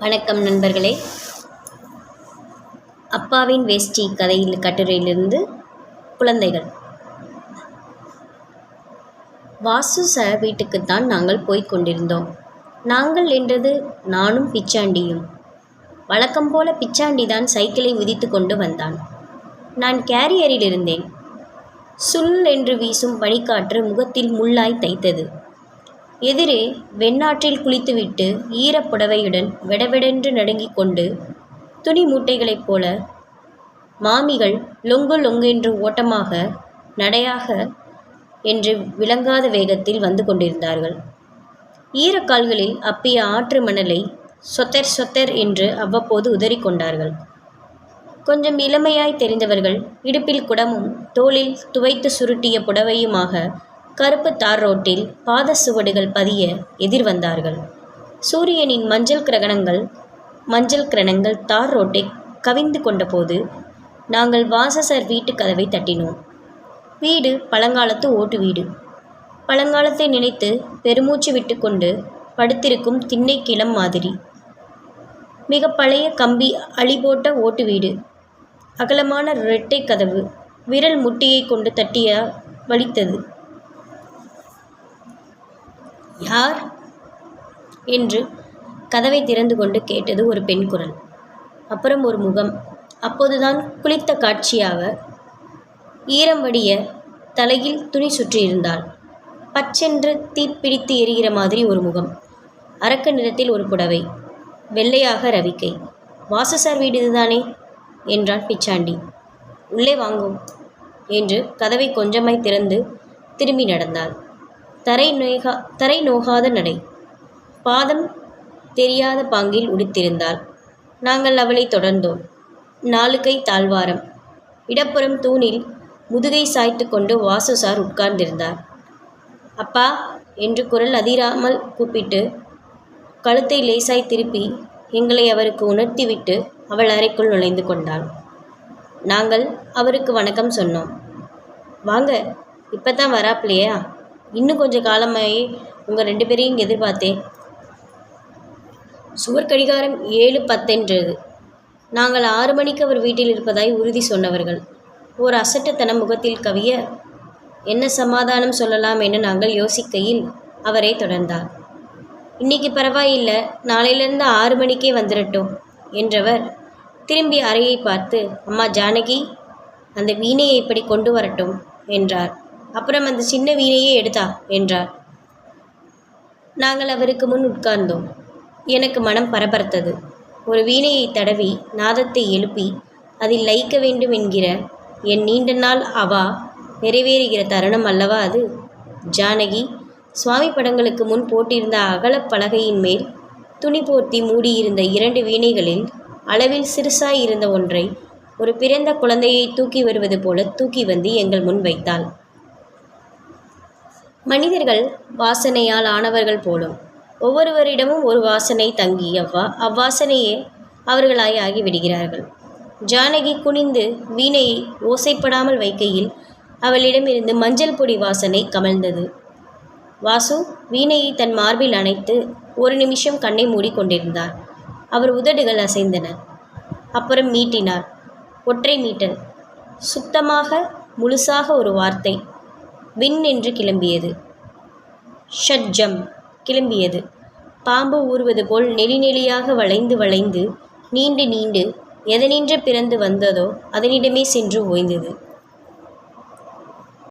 வணக்கம் நண்பர்களே. அப்பாவின் வேஷ்டி கதையில் கட்டுரையிலிருந்து குழந்தைகள். வாசு சார் வீட்டுக்குத்தான் நாங்கள் போய்க் கொண்டிருந்தோம். நாங்கள் என்றது நானும் பிச்சாண்டியும். வழக்கம் போல பிச்சாண்டிதான் சைக்கிளை மிதித்து கொண்டு வந்தான். நான் கேரியரில் இருந்தேன். சுல் என்று வீசும் பனிக்காற்று முகத்தில் முள்ளாய் தைத்தது. எதிரே வெண்ணாற்றில் குளித்துவிட்டு ஈரப்புடவையுடன் வெடவெடென்று நடுங்கிக் கொண்டு துணி மூட்டைகளைப் போல மாமிகள் லொங்கு லொங்கென்று ஓட்டமாக நடையாக என்று விளங்காத வேகத்தில் வந்து கொண்டிருந்தார்கள். ஈரக்கால்களில் அப்பிய ஆற்று மணலை சொத்தர் சொத்தர் என்று அவ்வப்போது உதறிக்கொண்டார்கள். கொஞ்சம் இளமையாய் தெரிந்தவர்கள் இடுப்பில் குடமும் தோளில் துவைத்து சுருட்டிய புடவையுமாக கருப்பு தார் ரோட்டில் பாத சுவடுகள் பதிய எதிர் வந்தார்கள். சூரியனின் மஞ்சள் கிரணங்கள் தார் ரோட்டை கவிந்து கொண்டபோது நாங்கள் வாசசர் வீட்டு கதவை தட்டினோம். வீடு பழங்காலத்து ஓட்டு வீடு. பழங்காலத்தை நினைத்து பெருமூச்சு விட்டு கொண்டு படுத்திருக்கும் திண்ணை கிளம் மாதிரி. மிக பழைய கம்பி அழிபோட்ட ஓட்டு வீடு. அகலமான இரட்டை கதவு. விரல் முட்டியை கொண்டு தட்டிய வலித்தது. யார் என்று கதவை திறந்து கொண்டு கேட்டது ஒரு பெண் குரல். அப்புறம் ஒரு முகம். அப்போதுதான் குளித்த காட்சியாக ஈரம் வடிய தலையில் துணி சுற்றியிருந்தாள். பச்சென்று தீப்பிடித்து எரிகிற மாதிரி ஒரு முகம். அரக்க நிறத்தில் ஒரு புடவை. வெள்ளையாக ரவிக்கை. வாசு சார் வீடு இதுதானே என்றான் பிச்சாண்டி. உள்ளே வாங்கும் என்று கதவை கொஞ்சமாய் திறந்து திரும்பி நடந்தாள். தரை நோகாத நடை. பாதம் தெரியாத பாங்கில் உடுத்திருந்தாள். நாங்கள் அவளை தொடர்ந்தோம். 4 கை தாழ்வாரம். இடப்புறம் தூணில் முதுகை சாய்த்து கொண்டு வாசு சார் உட்கார்ந்திருந்தார். அப்பா என்று குரல் அதிராமல் கூப்பிட்டு கழுத்தை லேசாய் திருப்பி எங்களை அவருக்கு உணர்த்திவிட்டு அவள் அறைக்குள் நுழைந்து கொண்டாள். நாங்கள் அவருக்கு வணக்கம் சொன்னோம். வாங்க, இப்போத்தான் வராப்பிலையா? இன்னும் கொஞ்சம் காலமாயே உங்கள் 2 பேரையும் எதிர்பார்த்தேன். சுவர் கடிகாரம் 7:10 நாங்கள் 6 மணிக்கு அவர் வீட்டில் இருப்பதாய் உறுதி சொன்னவர்கள். ஓர் அசட்டுத்தனம் முகத்தில் கவிய என்ன சமாதானம் சொல்லலாம் என நாங்கள் யோசிக்கையில் அவரே தொடர்ந்தார். இன்னைக்கு பரவாயில்லை, நாளையிலிருந்து 6 மணிக்கே வந்துடட்டும் என்றவர் திரும்பி அறையை பார்த்து, அம்மா ஜானகி, அந்த வீணையை இப்படி கொண்டு வரட்டும் என்றார். அப்புறம் அந்த சின்ன வீணையே எடுத்தா என்றார். நாங்கள் அவருக்கு முன் உட்கார்ந்தோம். எனக்கு மனம் பரபரத்தது. ஒரு வீணையை தடவி நாதத்தை எழுப்பி அதில் லயிக்க வேண்டும் என்கிற என் நீண்ட நாள் அவா நிறைவேறுகிற தருணம் அல்லவா அது. ஜானகி சுவாமி படங்களுக்கு முன் போட்டிருந்த அகலப் பலகையின் மேல் துணி போர்த்தி மூடியிருந்த 2 வீணைகளில் அளவில் சிறுசாய் இருந்த ஒன்றை ஒரு பிறந்த குழந்தையை தூக்கி வருவது போல தூக்கி வந்து எங்கள் முன் வைத்தாள். மனிதர்கள் வாசனையால் ஆனவர்கள் போலும். ஒவ்வொருவரிடமும் ஒரு வாசனை தங்கி அவ்வாசனையே அவர்களாய் ஆகிவிடுகிறார்கள். ஜானகி குனிந்து வீணையை ஓசைப்படாமல் வைக்கையில் அவளிடமிருந்து மஞ்சள் பொடி வாசனை கமழ்ந்தது. வாசு வீணையை தன் மார்பில் அணைத்து 1 நிமிஷம் கண்ணை மூடிக்கொண்டிருந்தார். அவர் உதடுகள் அசைந்தன. அப்புறம் மீட்டினார். ஒற்றை மீட்டல். சுத்தமாக முழுசாக ஒரு வார்த்தை வின் என்று கிளம்பியது. ஷட்ஜம் கிளம்பியது. பாம்பு ஊறுவது போல் நெளி நெளியாக வளைந்து வளைந்து நீண்டு நீண்டு எதனின்று பிறந்து வந்ததோ அதனிடமே சென்று ஓய்ந்தது.